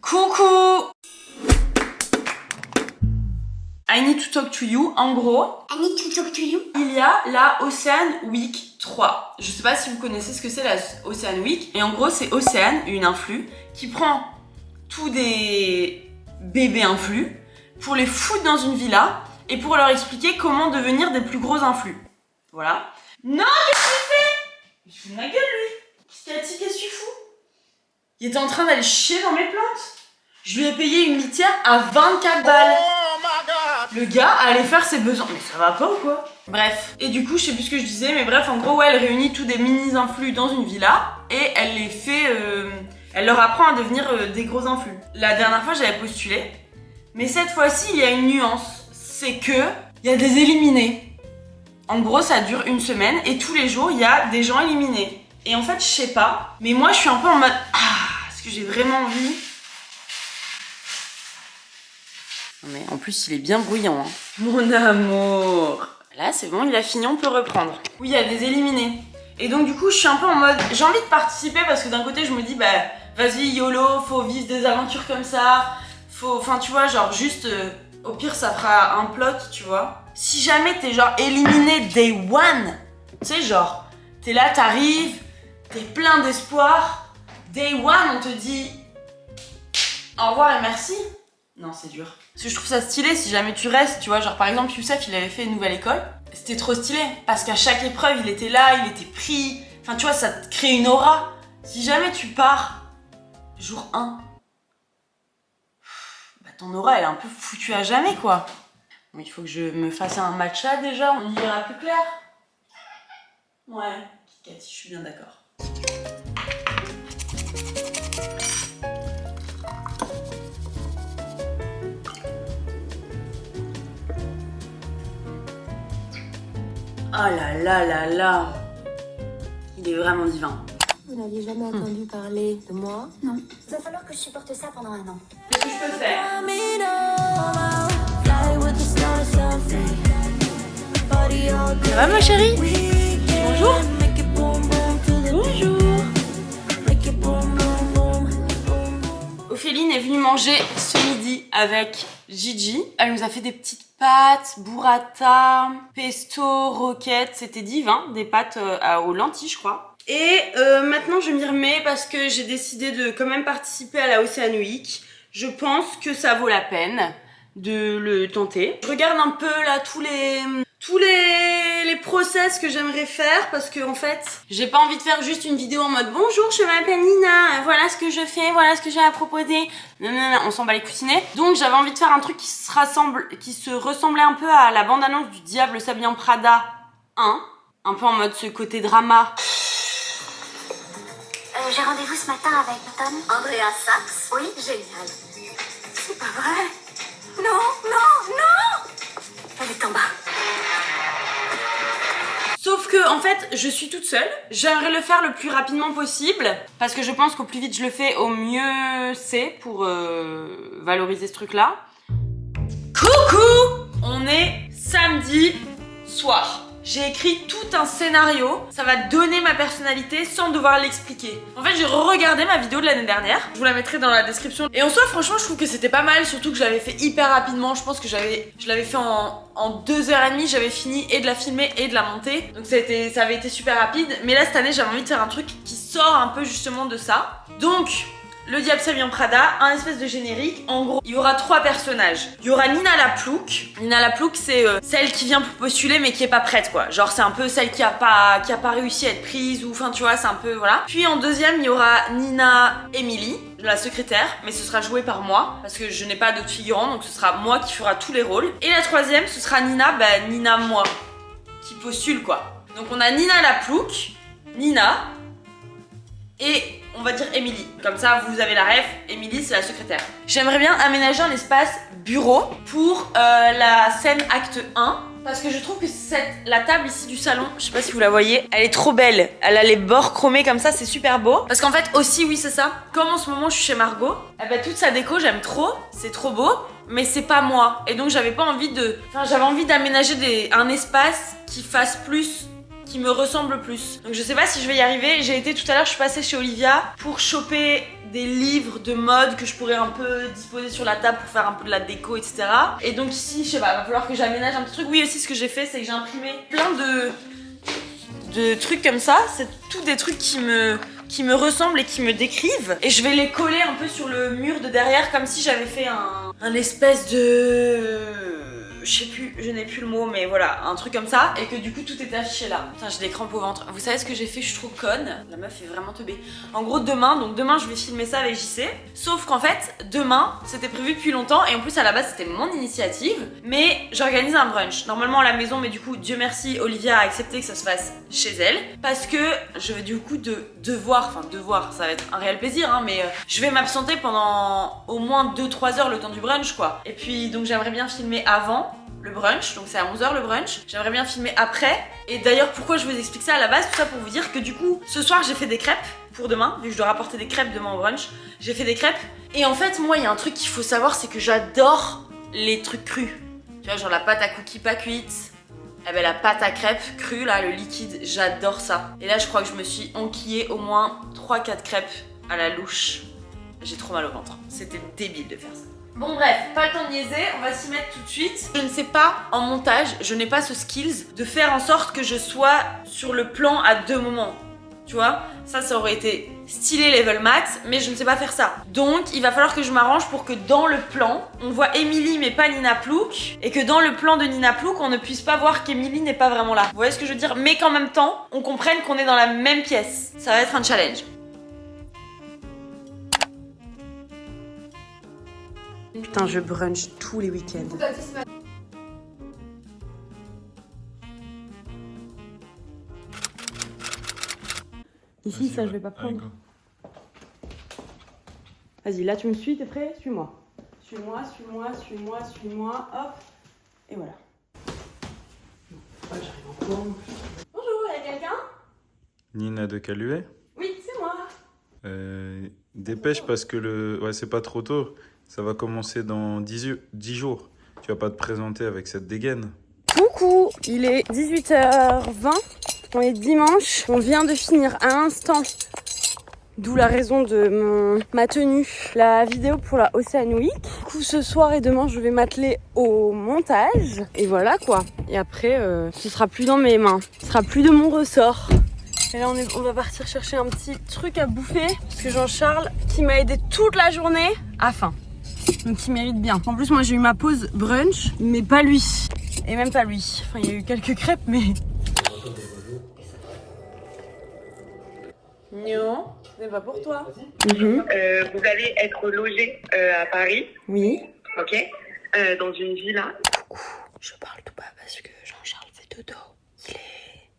Coucou! I need to talk to you. En gros, I need to talk to you. il y a la Ocean Week 3. Je sais pas si vous connaissez ce que c'est la Ocean Week. Et en gros, c'est Océane, une influe, qui prend tous des bébés influx pour les foutre dans une villa et pour leur expliquer comment devenir des plus gros influx. Voilà. Non, qu'est-ce qu'il fait? Il fout de ma gueule, lui. Qu'est-ce que tu fous? Il était en train d'aller chier dans mes plantes. Je lui ai payé une litière à 24 balles. Le gars allait faire ses besoins. Mais ça va pas ou quoi? Bref. Et du coup, je sais plus ce que je disais, mais bref, en gros, ouais, elle réunit tous des mini-influx dans une villa et elle les fait... elle leur apprend à devenir des gros influx. La dernière fois, j'avais postulé. Mais cette fois-ci, il y a une nuance. C'est que il y a des éliminés. En gros, ça dure une semaine et tous les jours, il y a des gens éliminés. Et en fait, je sais pas, mais moi, je suis un peu en mode... Ah, est-ce que j'ai vraiment envie? Non mais en plus, il est bien bruyant. Hein. Mon amour. Là, c'est bon, il a fini, on peut reprendre. Oui, il y a des éliminés. Et donc, du coup, je suis un peu en mode... J'ai envie de participer parce que d'un côté, je me dis, bah, vas-y, YOLO, faut vivre des aventures comme ça. Faut... Enfin, tu vois, genre, juste... au pire, ça fera un plot, tu vois. Si jamais t'es genre éliminé day one, tu sais, genre, t'es là, t'arrives, t'es plein d'espoir. Day one, on te dit au revoir et merci. Non, c'est dur. Parce que je trouve ça stylé si jamais tu restes, tu vois. Genre, par exemple, Youssef, il avait fait une nouvelle école. C'était trop stylé. Parce qu'à chaque épreuve, il était là, il était pris. Enfin, tu vois, ça te crée une aura. Si jamais tu pars jour 1, bah, ton aura, elle est un peu foutue à jamais, quoi. Bon, il faut que je me fasse un matcha déjà, on y verra plus clair. Ouais, Kit Kat, je suis bien d'accord. Oh là là là là. Il est vraiment divin. Vous n'aviez jamais entendu parler de moi? Non. Il va falloir que je supporte ça pendant un an. Qu'est-ce que je peux faire? Ça va ma chérie? Bonjour. Bonjour. Ophéline est venue manger ce midi avec Gigi. Elle nous a fait des petites pâtes, burrata, pesto, roquette. C'était divin, des pâtes aux lentilles je crois. Et maintenant je m'y remets parce que j'ai décidé de quand même participer à la Ocean Week. Je pense que ça vaut la peine de le tenter. Je regarde un peu là tous les process que j'aimerais faire parce que en fait j'ai pas envie de faire juste une vidéo en mode bonjour je m'appelle Nina, voilà ce que je fais, voilà ce que j'ai à proposer. Non, on s'en bat les coussinets. Donc j'avais envie de faire un truc qui se ressemblait un peu à la bande-annonce du Diable s'habille en Prada 1. Un peu en mode ce côté drama. J'ai rendez-vous ce matin avec Tom. Andrea Sachs? Oui, génial. C'est pas vrai. Non. Elle est en bas. Sauf que en fait je suis toute seule, j'aimerais le faire le plus rapidement possible parce que je pense qu'au plus vite je le fais au mieux c'est pour valoriser ce truc là. Coucou! On est samedi soir. J'ai écrit tout un scénario, ça va donner ma personnalité sans devoir l'expliquer. En fait j'ai re-regardé ma vidéo de l'année dernière, je vous la mettrai dans la description. Et en soi franchement je trouve que c'était pas mal, surtout que je l'avais fait hyper rapidement. Je pense que je l'avais fait en 2h30, j'avais fini et de la filmer et de la monter. Donc ça avait été super rapide. Mais là cette année j'avais envie de faire un truc qui sort un peu justement de ça. Donc... Le Diable s'habille en Prada, un espèce de générique. En gros, il y aura 3 personnages. Il y aura Nina la Plouc. Nina la Plouc, c'est celle qui vient pour postuler mais qui est pas prête quoi. Genre c'est un peu celle qui a pas réussi à être prise ou enfin tu vois, c'est un peu voilà. Puis en deuxième, il y aura Nina Emily, la secrétaire, mais ce sera joué par moi parce que je n'ai pas d'autres figurants donc ce sera moi qui fera tous les rôles. Et la troisième, ce sera Nina, Nina moi qui postule quoi. Donc on a Nina la Plouc, Nina et on va dire Emily. Comme ça, vous avez la ref. Emily, c'est la secrétaire. J'aimerais bien aménager un espace bureau pour la scène acte 1. Parce que je trouve que la table ici du salon, je sais pas si vous la voyez, elle est trop belle. Elle a les bords chromés comme ça, c'est super beau. Parce qu'en fait, aussi, oui, c'est ça. Comme en ce moment, je suis chez Margot, toute sa déco, j'aime trop. C'est trop beau. Mais c'est pas moi. Et donc, j'avais pas envie de... Enfin, j'avais envie d'aménager un espace qui fasse plus qui me ressemble le plus. Donc je sais pas si je vais y arriver. J'ai été tout à l'heure, je suis passée chez Olivia pour choper des livres de mode que je pourrais un peu disposer sur la table pour faire un peu de la déco, etc. Et donc ici, je sais pas, va falloir que j'aménage un petit truc. Oui, aussi ce que j'ai fait, c'est que j'ai imprimé plein de trucs comme ça. C'est tous des trucs qui me ressemblent et qui me décrivent. Et je vais les coller un peu sur le mur de derrière comme si j'avais fait un espèce de... Je sais plus, je n'ai plus le mot, mais voilà, un truc comme ça, et que du coup tout est affiché là. Putain, j'ai des crampes au ventre. Vous savez ce que j'ai fait? Je suis trop conne. La meuf est vraiment teubée. En gros, demain je vais filmer ça avec JC. Sauf qu'en fait, demain, c'était prévu depuis longtemps, et en plus à la base c'était mon initiative, mais j'organise un brunch. Normalement à la maison, mais du coup, Dieu merci, Olivia a accepté que ça se fasse chez elle, parce que je vais du coup devoir, ça va être un réel plaisir, hein, mais je vais m'absenter pendant au moins 2-3 heures le temps du brunch, quoi. Et puis donc j'aimerais bien filmer avant le brunch, donc c'est à 11h le brunch. J'aimerais bien filmer après. Et d'ailleurs, pourquoi je vous explique ça à la base? Tout ça pour vous dire que du coup, ce soir j'ai fait des crêpes pour demain, vu que je dois rapporter des crêpes demain au brunch. J'ai fait des crêpes. Et en fait, moi, il y a un truc qu'il faut savoir, c'est que j'adore les trucs crus. Tu vois, genre la pâte à cookies pas cuite. Eh ben la pâte à crêpes crue, là, le liquide, j'adore ça. Et là, je crois que je me suis enquillée au moins 3-4 crêpes à la louche. J'ai trop mal au ventre. C'était débile de faire ça. Bon bref, pas le temps de niaiser, on va s'y mettre tout de suite. Je ne sais pas, en montage, je n'ai pas ce skills de faire en sorte que je sois sur le plan à 2 moments. Tu vois, ça aurait été stylé level max, mais je ne sais pas faire ça. Donc, il va falloir que je m'arrange pour que dans le plan, on voit Émilie mais pas Nina Plouk, et que dans le plan de Nina Plouk, on ne puisse pas voir qu'Émilie n'est pas vraiment là. Vous voyez ce que je veux dire? Mais qu'en même temps, on comprenne qu'on est dans la même pièce. Ça va être un challenge. Putain, je brunch tous les week-ends. Ici, ça, je vais pas prendre. Vas-y, là, tu me suis, t'es prêt? Suis-moi. Suis-moi, hop. Et voilà. J'arrive encore. Bonjour, y'a quelqu'un? Nina de Caluet? Oui, c'est moi. Dépêche parce que ouais, c'est pas trop tôt. Ça va commencer dans 10 jours. Tu vas pas te présenter avec cette dégaine. Coucou, il est 18h20. On est dimanche. On vient de finir à l'instant. D'où la raison de ma tenue. La vidéo pour la Ocean Week. Du coup, ce soir et demain, je vais m'atteler au montage. Et voilà quoi. Et après, ce sera plus dans mes mains. Ce sera plus de mon ressort. Et là, on va partir chercher un petit truc à bouffer. Parce que Jean-Charles, qui m'a aidé toute la journée, a faim. Donc il mérite bien. En plus, moi, j'ai eu ma pause brunch, mais pas lui. Et même pas lui. Enfin, il y a eu quelques crêpes, mais... Non, c'est pas pour toi. Vous allez être logé à Paris. Oui. Ok. Dans une villa. Coucou, je parle tout bas parce que Jean-Charles fait dodo. Il est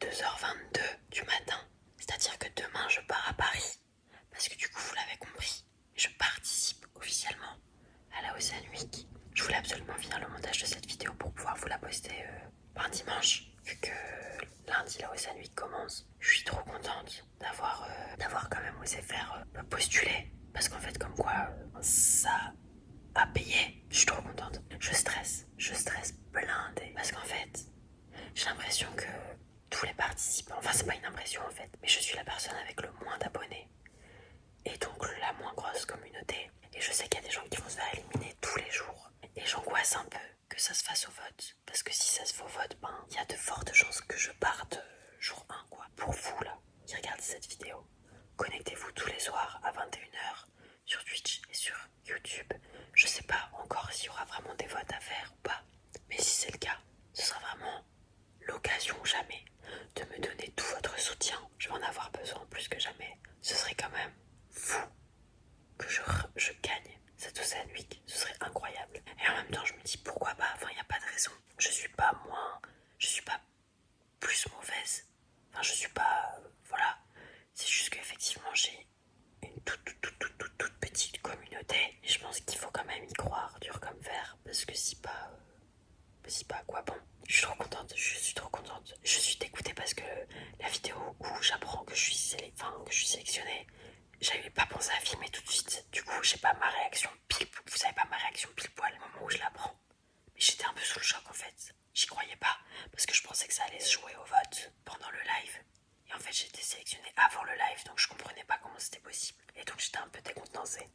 2h22 du matin. C'est-à-dire que demain, je pars à Paris. Parce que du coup, vous l'avez compris, je participe officiellement à la Ocean Week. Je voulais absolument finir le montage de cette vidéo pour pouvoir vous la poster par dimanche, vu que lundi la Ocean Week commence. Je suis trop contente d'avoir quand même osé faire postuler, parce qu'en fait comme quoi ça a payé. Je suis trop contente. Je stresse blindé, parce qu'en fait j'ai l'impression que tous les participants, enfin c'est pas une impression en fait, mais je suis la personne avec le moins d'abonnés et donc la moins grosse communauté. Et je sais qu'il y a des gens qui vont se faire éliminer tous les jours. Et j'angoisse un peu que ça se fasse au vote. Parce que si ça se fait au vote, ben, il y a de fortes chances que je parte jour 1, quoi. Pour vous, là, qui regardez cette vidéo, connectez-vous tous les soirs à 21h sur Twitch et sur YouTube. Je sais pas encore s'il y aura vraiment des votes à faire ou pas. Mais si c'est le cas, ce sera vraiment l'occasion ou jamais de me donner tout votre soutien. Je vais en avoir besoin plus que jamais. Ce serait quand même fou que je gagne cette Ocean Week, ce serait incroyable. Et en même temps, je me dis pourquoi pas, enfin, il n'y a pas de raison. Je suis pas plus mauvaise. Enfin, je suis pas... voilà. C'est juste qu'effectivement, j'ai une toute petite communauté. Et je pense qu'il faut quand même y croire, dur comme fer. Parce que si pas, à quoi bon? Je suis trop contente, Je suis dégoûtée parce que la vidéo où j'apprends que je suis sélectionnée, j'avais pas pensé à filmer tout de suite. Du coup, j'ai pas ma réaction vous savez pas ma réaction pile poil au moment où je l'apprends. Mais j'étais un peu sous le choc en fait. J'y croyais pas parce que je pensais que ça allait se jouer au vote.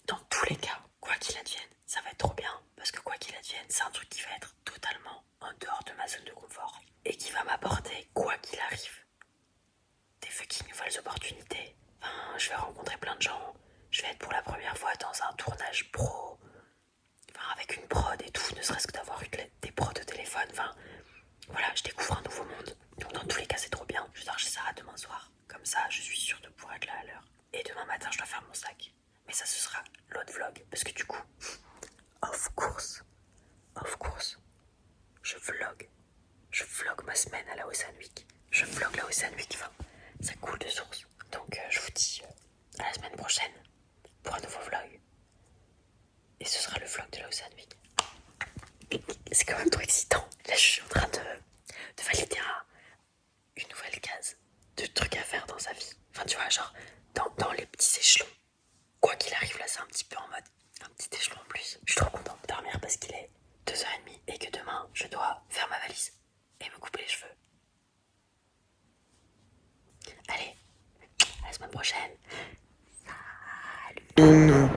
dans tous les cas, quoi qu'il advienne, ça va être trop bien. Parce que quoi qu'il advienne, c'est un truc qui va être totalement en dehors de ma zone de confort. Et qui va m'apporter, quoi qu'il arrive, des fucking nouvelles opportunités. Enfin, je vais rencontrer plein de gens. Je vais être pour la première fois dans un tournage pro. Enfin, avec une prod et tout, ne serait-ce que d'avoir des prods de téléphone. Enfin, voilà, je découvre un nouveau monde. Donc dans tous les cas, c'est trop bien. Je dors chez Sarah demain soir. Comme ça, je suis sûre de pouvoir être là à l'heure. Et demain matin, je dois faire mon sac. Mais ça, ce sera l'autre vlog. Parce que du coup, of course, je vlog. Je vlog ma semaine à la Ocean Week. Je vlog la Ocean Week. Enfin, ça coule de source. Donc, je vous dis à la semaine prochaine pour un nouveau vlog. Et ce sera le vlog de la Ocean Week. C'est quand même trop excitant. Là, je suis en train de valider une nouvelle case de trucs à faire dans sa vie. Enfin, tu vois, genre, dans les petits échelons. Quoi qu'il arrive, là, c'est un petit peu en mode un petit échelon en plus. Je suis trop contente de dormir parce qu'il est 2h30 et que demain, je dois faire ma valise et me couper les cheveux. Allez, à la semaine prochaine. Salut.